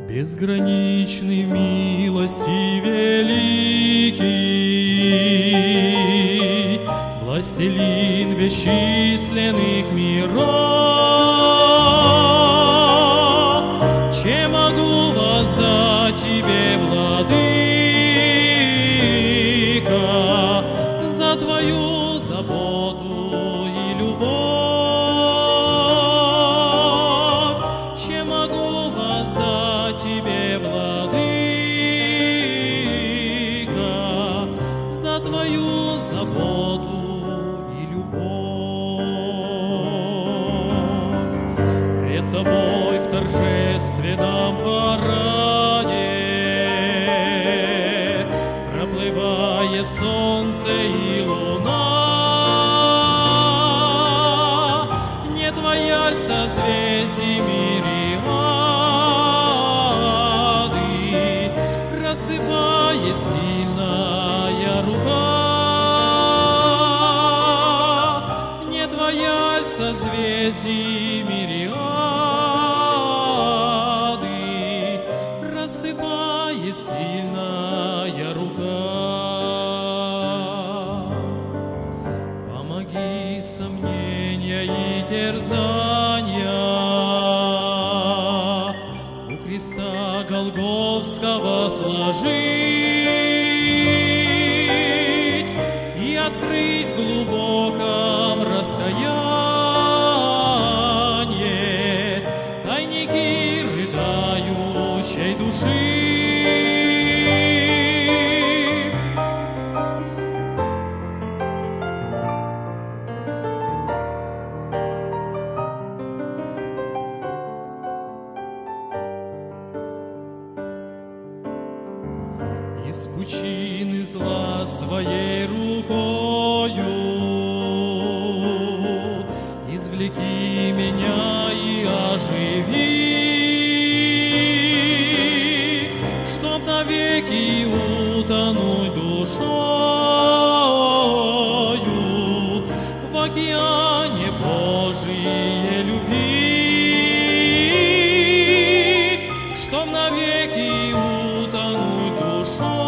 Безграничный милости великий, властелин бесчисленных миров, чем могу воздать тебе, владыка, за твою заботу и любовь, чем могу воздать тебе, владыка, за твою заботу и любовь. Пред тобой в торжественном параде проплывает солнце и луна. Не твоя ль созвездий мириады рассыпает сильная рука? Не твоя ль созвездий мириады рассыпает сильная рука? Помоги сомнения и терзания у креста Голгофского сложить и открыть в глубоком раскаянии тайники рыдающей души. Из пучины зла своей рукою извлеки меня и оживи, чтоб навеки утонуть душою в океане Божией любви, чтоб навеки утонуть душою